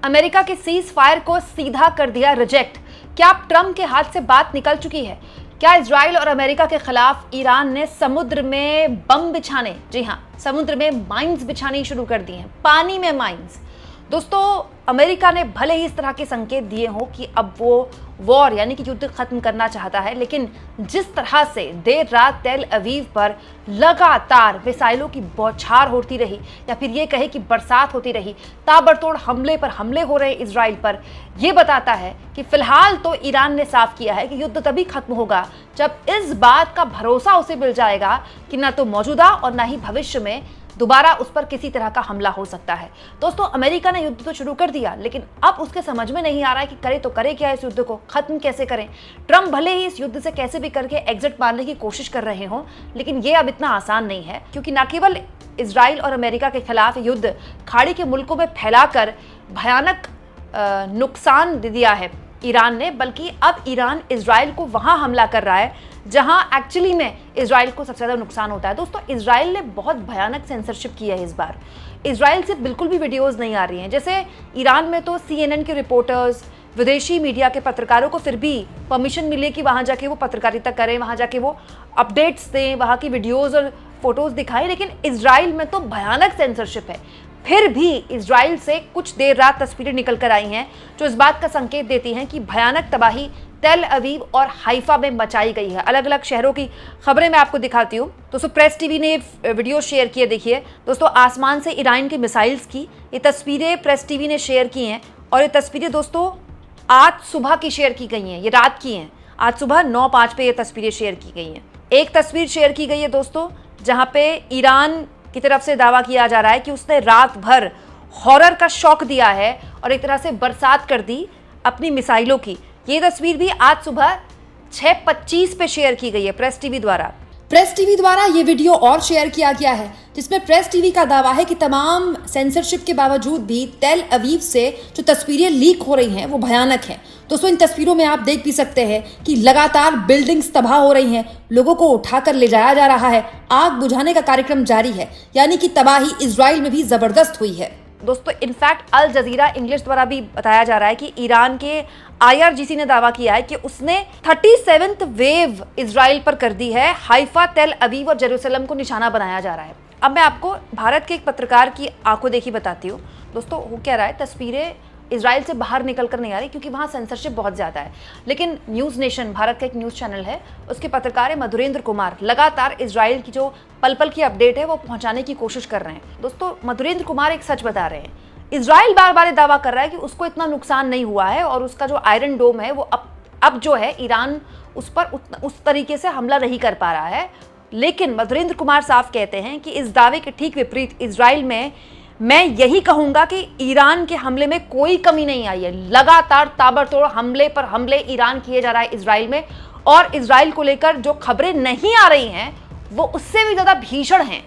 America के cease fire को सीधा कर दिया रिजेक्ट। क्या अब ट्रंप के हाथ से बात निकल चुकी है? क्या इजराइल और अमेरिका के खिलाफ ईरान ने समुद्र में बम बिछाने, जी हाँ, समुद्र में माइंस बिछानी शुरू कर दी हैं, पानी में माइंस। दोस्तों, अमेरिका ने भले ही इस तरह के संकेत दिए हों कि अब वो वॉर यानी कि युद्ध खत्म करना चाहता है, लेकिन जिस तरह से देर रात तेल अवीव पर लगातार मिसाइलों की बौछार होती रही, या फिर ये कहे कि बरसात होती रही, ताबड़तोड़ हमले पर हमले हो रहे इजराइल पर, यह बताता है कि फिलहाल तो ईरान ने साफ किया है कि युद्ध तभी खत्म होगा जब इस बात का भरोसा उसे मिल जाएगा कि न तो मौजूदा और न ही भविष्य में दोबारा उस पर किसी तरह का हमला हो सकता है। दोस्तों, अमेरिका ने युद्ध तो शुरू कर दिया, लेकिन अब उसके समझ में नहीं आ रहा है कि करे तो करे क्या, इस युद्ध को खत्म कैसे करें। ट्रंप भले ही इस युद्ध से कैसे भी करके एग्जिट मारने की कोशिश कर रहे हों, लेकिन ये अब इतना आसान नहीं है, क्योंकि न केवल इजराइल और अमेरिका के खिलाफ युद्ध खाड़ी के मुल्कों में फैलाकर भयानक नुकसान दिया है ईरान ने, बल्कि अब ईरान इजराइल को वहां हमला कर रहा है जहां एक्चुअली में इजराइल को सबसे ज़्यादा नुकसान होता है। दोस्तों, इजराइल ने बहुत भयानक सेंसरशिप की है इस बार। इजराइल से बिल्कुल भी वीडियोस नहीं आ रही हैं। जैसे ईरान में तो CNN के रिपोर्टर्स, विदेशी मीडिया के पत्रकारों को फिर भी परमिशन मिले कि वहाँ जाके वो पत्रकारिता करें, वहाँ जाके वो अपडेट्स दें, वहाँ की वीडियोज़ और फोटोज़ दिखाएं, लेकिन इजराइल में तो भयानक सेंसरशिप है। फिर भी इजराइल से कुछ देर रात तस्वीरें निकल कर आई हैं जो इस बात का संकेत देती हैं कि भयानक तबाही तेल अवीव और हाइफा में मचाई गई है। अलग अलग शहरों की खबरें मैं आपको दिखाती हूँ। दोस्तों, प्रेस टीवी ने वीडियो शेयर किए, देखिए दोस्तों, आसमान से ईरान की मिसाइल्स की ये तस्वीरें प्रेस टीवी ने शेयर की हैं, और ये तस्वीरें दोस्तों आज सुबह की शेयर की गई हैं, ये रात की हैं। आज सुबह 9:05 पे ये तस्वीरें शेयर की गई हैं। एक तस्वीर शेयर की गई है दोस्तों, जहाँ पे ईरान की तरफ से दावा किया जा रहा है कि उसने रात भर हॉरर का शॉक दिया है और एक तरह से बरसात कर दी अपनी मिसाइलों की। ये तस्वीर भी आज सुबह 6:25 पे शेयर की गई है प्रेस टीवी द्वारा। प्रेस टीवी द्वारा ये वीडियो और शेयर किया गया है, जिसमें प्रेस टीवी का दावा है कि तमाम सेंसरशिप के बावजूद भी तेल अवीव से जो तस्वीरें लीक हो रही हैं वो भयानक हैं। दोस्तों, इन तस्वीरों में आप देख भी सकते हैं कि लगातार बिल्डिंग्स तबाह हो रही हैं, लोगों को उठाकर ले जाया जा रहा है, आग बुझाने का कार्यक्रम जारी है, यानी कि तबाही इजराइल में भी जबरदस्त हुई है। दोस्तों, इनफैक्ट अल जजीरा इंग्लिश द्वारा भी बताया जा रहा है कि ईरान के IRGC ने दावा किया है कि उसने 37th वेव इजराइल पर कर दी है। हाइफा, तेल अवीव और जेरूसलम को निशाना बनाया जा रहा है। अब मैं आपको भारत के एक पत्रकार की आंखों देखी बताती हूँ। दोस्तों, हो क्या रहा है, तस्वीरें इजराइल से बाहर निकल कर नहीं आ रही क्योंकि वहाँ सेंसरशिप बहुत ज़्यादा है, लेकिन न्यूज़ नेशन, भारत का एक न्यूज़ चैनल है, उसके पत्रकार है मधुरेंद्र कुमार, लगातार इजराइल की जो पल पल की अपडेट है वो पहुँचाने की कोशिश कर रहे हैं। दोस्तों, मधुरेंद्र कुमार एक सच बता रहे हैं। इजराइल बार बार दावा कर रहा है कि उसको इतना नुकसान नहीं हुआ है और उसका जो आयरन डोम है वो अब जो है ईरान उस पर उस तरीके से हमला नहीं कर पा रहा है, लेकिन मधुरेंद्र कुमार साफ कहते हैं कि इस दावे के ठीक विपरीत इजराइल में मैं यही कहूंगा कि ईरान के हमले में कोई कमी नहीं आई है। लगातार ताबड़तोड़ हमले पर हमले ईरान किए जा रहा है इजराइल में, और इजराइल को लेकर जो खबरें नहीं आ रही हैं वो उससे भी ज्यादा भीषण हैं।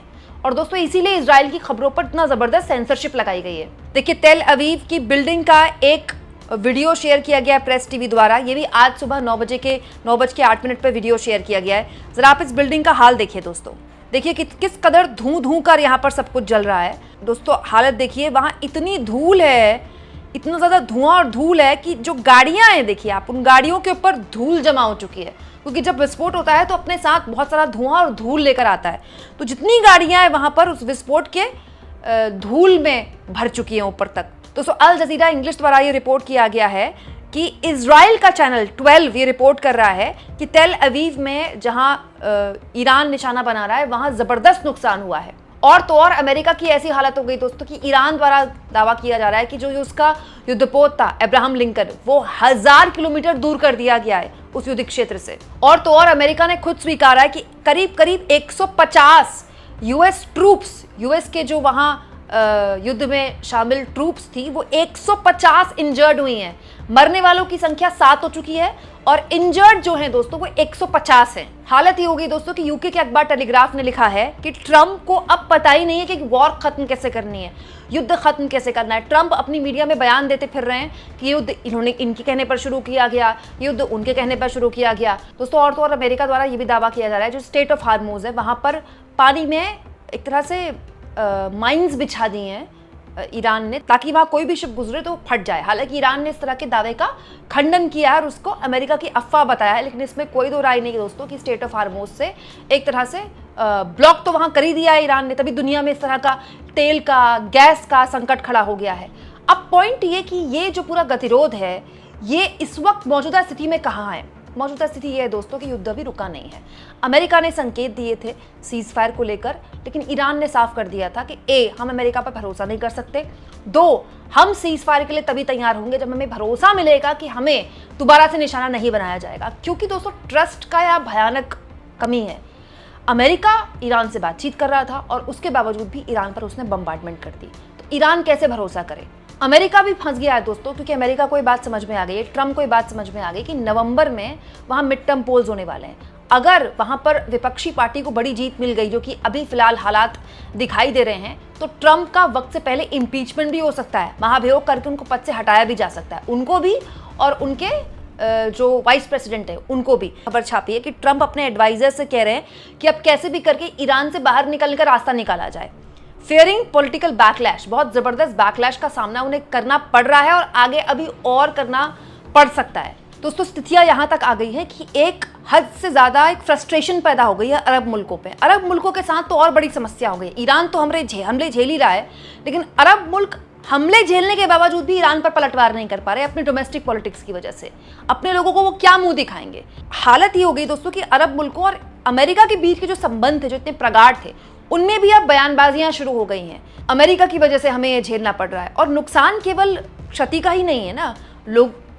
और दोस्तों, इसीलिए इजराइल की खबरों पर इतना जबरदस्त सेंसरशिप लगाई गई है। देखिए, तेल अवीव की बिल्डिंग का एक वीडियो शेयर किया गया प्रेस टीवी द्वारा। ये भी आज सुबह 9:08 पर वीडियो शेयर किया गया है। जरा आप इस बिल्डिंग का हाल देखिए दोस्तों, देखिए कि किस कदर धू कर यहाँ पर सब कुछ जल रहा है। दोस्तों, हालत देखिए, वहाँ इतनी धूल है, इतना ज़्यादा धुआं और धूल है कि जो गाड़ियाँ हैं, देखिए आप, उन गाड़ियों के ऊपर धूल जमा हो चुकी है, क्योंकि जब विस्फोट होता है तो अपने साथ बहुत सारा धुआं और धूल लेकर आता है। तो जितनी गाड़ियाँ हैं वहाँ पर उस विस्फोट के धूल में भर चुकी हैं ऊपर तक। दोस्तों, अल जजीरा इंग्लिश द्वारा ये रिपोर्ट किया गया है कि इजराइल का चैनल 12 ये रिपोर्ट कर रहा है कि तेल अवीव में जहां ईरान निशाना बना रहा है वहां जबरदस्त नुकसान हुआ है। और तो और अमेरिका की ऐसी हालत हो गई दोस्तों कि ईरान द्वारा दावा किया जा रहा है कि जो उसका युद्धपोत था अब्राहम लिंकन, वो 1000 किलोमीटर दूर कर दिया गया है उस युद्ध क्षेत्र से। और तो और अमेरिका ने खुद स्वीकारा है कि करीब करीब 150 यूएस ट्रूप्स, यूएस के जो वहां युद्ध में शामिल ट्रूप्स थी, वो 150 इंजर्ड हुई हैं। मरने वालों की संख्या 7 हो चुकी है और इंजर्ड जो हैं दोस्तों वो 150 हैं। हालत ये हो गई दोस्तों कि यूके के अखबार टेलीग्राफ ने लिखा है कि ट्रंप को अब पता ही नहीं है कि वॉर खत्म कैसे करनी है, युद्ध खत्म कैसे करना है। ट्रंप अपनी मीडिया में बयान देते फिर रहे हैं कि युद्ध इन्होंने इनके कहने पर शुरू किया गया, युद्ध उनके कहने पर शुरू किया गया। दोस्तों, और तो और अमेरिका द्वारा ये भी दावा किया जा रहा है जो स्टेट ऑफ हार्मोज है, वहां पर पानी में एक तरह से माइंस बिछा दी हैं ईरान ने, ताकि वहां कोई भी शिप गुजरे तो फट जाए। हालांकि ईरान ने इस तरह के दावे का खंडन किया है और उसको अमेरिका की अफवाह बताया है, लेकिन इसमें कोई दो राय नहीं है दोस्तों कि स्टेट ऑफ हार्मोज से एक तरह से ब्लॉक तो वहां कर ही दिया है ईरान ने, तभी दुनिया में इस तरह का तेल का, गैस का संकट खड़ा हो गया है। अब पॉइंट ये कि ये जो पूरा गतिरोध है ये इस वक्त मौजूदा स्थिति में कहाँ है। मौजूदा स्थिति ये है दोस्तों कि युद्ध अभी रुका नहीं है। अमेरिका ने संकेत दिए थे सीज फायर को लेकर, लेकिन ईरान ने साफ कर दिया था कि हम अमेरिका पर भरोसा नहीं कर सकते, 2 हम सीज फायर के लिए तभी तैयार होंगे जब हमें भरोसा मिलेगा कि हमें दोबारा से निशाना नहीं बनाया जाएगा। क्योंकि दोस्तों ट्रस्ट का यह भयानक कमी है। अमेरिका ईरान से बातचीत कर रहा था और उसके बावजूद भी ईरान पर उसने बम्बार्डमेंट कर दी, तो ईरान कैसे भरोसा करे। अमेरिका भी फंस गया है दोस्तों, क्योंकि अमेरिका को ये बात समझ में आ गई है, ट्रम्प को ये बात समझ में आ गई कि नवंबर में वहाँ मिड टर्म पोल्स होने वाले हैं। अगर वहाँ पर विपक्षी पार्टी को बड़ी जीत मिल गई, जो कि अभी फिलहाल हालात दिखाई दे रहे हैं, तो ट्रम्प का वक्त से पहले इम्पीचमेंट भी हो सकता है, महाभियोग करके उनको पद से हटाया भी जा सकता है, उनको भी और उनके जो वाइस प्रेसिडेंट है उनको भी। खबर छापी है कि ट्रम्प अपने एडवाइजर से कह रहे हैं कि अब कैसे भी करके ईरान से बाहर निकलने का रास्ता निकाला जाए। फेयरिंग पॉलिटिकल बैकलैश, बहुत जबरदस्त बैकलैश का सामना उन्हें करना पड़ रहा है और आगे अभी और करना पड़ सकता है। दोस्तों स्थितियां यहां तक आ गई है कि एक हद से ज्यादा एक फ्रस्ट्रेशन पैदा हो गई है अरब मुल्कों पे। अरब मुल्कों के साथ तो और बड़ी समस्या हो गई। ईरान तो हमले झेल ही रहा है, लेकिन अरब मुल्क हमले झेलने के बावजूद भी ईरान पर पलटवार नहीं कर पा रहे अपनी डोमेस्टिक पॉलिटिक्स की वजह से। अपने लोगों को वो क्या मुंह दिखाएंगे। हालत ये हो गई दोस्तों कि अरब मुल्कों और अमेरिका के बीच के जो संबंध थे, जो इतने प्रगाढ़ थे, उनमें भी अब बयानबाजियां शुरू हो गई हैं। अमेरिका की वजह से हमें ये झेलना पड़ रहा है, और नुकसान केवल क्षति का ही नहीं है ना,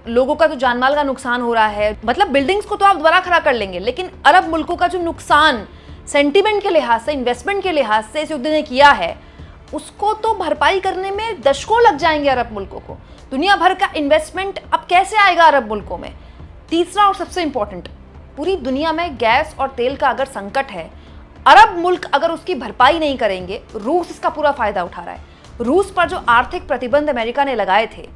लोगों का तो जानमाल का नुकसान हो रहा है। मतलब बिल्डिंग्स को तो आप दोबारा खड़ा कर लेंगे, लेकिन अरब मुल्कों का जो नुकसान सेंटीमेंट के लिहाज से, इन्वेस्टमेंट के लिहाज से इस युद्ध ने किया है, उसको तो भरपाई करने में दशकों लग जाएंगे अरब मुल्कों को। दुनिया भर का इन्वेस्टमेंट अब कैसे आएगा अरब मुल्कों में। तीसरा और सबसे इंपॉर्टेंट, पूरी दुनिया में गैस और तेल का अगर संकट है, अरब मुल्क अगर उसकी भरपाई नहीं करेंगे, रूस इसका पूरा फायदा उठा रहा है। रूस पर जो आर्थिक प्रतिबंध अमेरिका ने लगाए थे,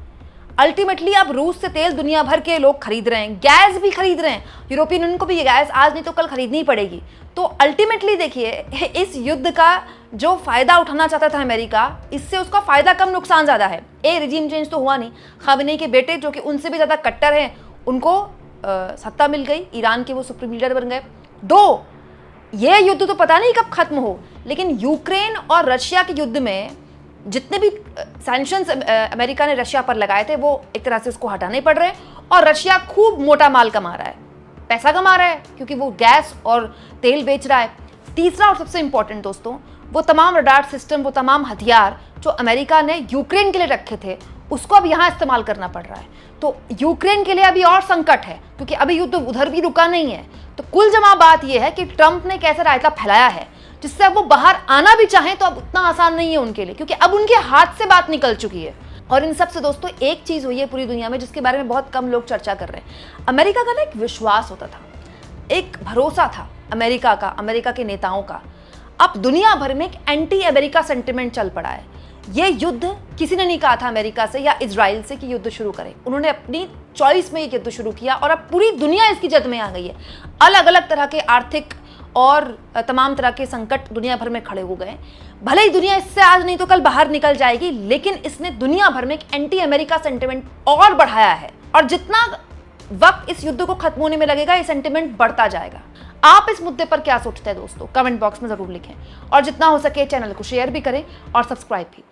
अल्टीमेटली अब रूस से तेल दुनिया भर के लोग खरीद रहे हैं, गैस भी खरीद रहे हैं। यूरोपियन यूनियन को भी ये गैस आज नहीं तो कल खरीदनी पड़ेगी। तो अल्टीमेटली देखिए, इस युद्ध का जो फायदा उठाना चाहता था अमेरिका, इससे उसका फायदा कम नुकसान ज्यादा है। रिजीम चेंज तो हुआ नहीं, खामेनेई के बेटे जो कि उनसे भी ज्यादा कट्टर हैं, उनको सत्ता मिल गई, ईरान के वो सुप्रीम लीडर बन गए। 2, ये युद्ध तो पता नहीं कब खत्म हो, लेकिन यूक्रेन और रशिया के युद्ध में जितने भी सैंक्शंस अमेरिका ने रशिया पर लगाए थे, वो एक तरह से उसको हटाने पड़ रहे हैं, और रशिया खूब मोटा माल कमा रहा है, पैसा कमा रहा है, क्योंकि वो गैस और तेल बेच रहा है। तीसरा और सबसे इंपॉर्टेंट दोस्तों, वो तमाम रडार सिस्टम, वो तमाम हथियार जो अमेरिका ने यूक्रेन के लिए रखे थे, उसको अब यहाँ इस्तेमाल करना पड़ रहा है। तो यूक्रेन के लिए अभी और संकट है, क्योंकि अभी युद्ध उधर भी रुका नहीं है। तो कुल जमा बात यह है कि ट्रंप ने कैसे रायता फैलाया है, जिससे अब वो बाहर आना भी चाहें तो अब उतना आसान नहीं है उनके लिए, क्योंकि अब उनके हाथ से बात निकल चुकी है। और इन सब से दोस्तों एक चीज हुई है पूरी दुनिया में, जिसके बारे में बहुत कम लोग चर्चा कर रहे हैं। अमेरिका का ना एक विश्वास होता था, एक भरोसा था अमेरिका का, अमेरिका के नेताओं का। अब दुनिया भर में एक एंटी अमेरिका सेंटिमेंट चल पड़ा है। ये युद्ध किसी ने नहीं कहा था अमेरिका से या इजराइल से कि युद्ध शुरू करें, उन्होंने अपनी चॉइस में ये युद्ध शुरू किया, और अब पूरी दुनिया इसकी जद में आ गई है। अलग अलग तरह के आर्थिक और तमाम तरह के संकट दुनिया भर में खड़े हो गए। भले ही दुनिया इससे आज नहीं तो कल बाहर निकल जाएगी, लेकिन इसने दुनिया भर में एक एंटी अमेरिका सेंटिमेंट और बढ़ाया है, और जितना वक्त इस युद्ध को खत्म होने में लगेगा, ये सेंटिमेंट बढ़ता जाएगा। आप इस मुद्दे पर क्या सोचते हैं दोस्तों, कमेंट बॉक्स में जरूर लिखें, और जितना हो सके चैनल को शेयर भी करें और सब्सक्राइब भी।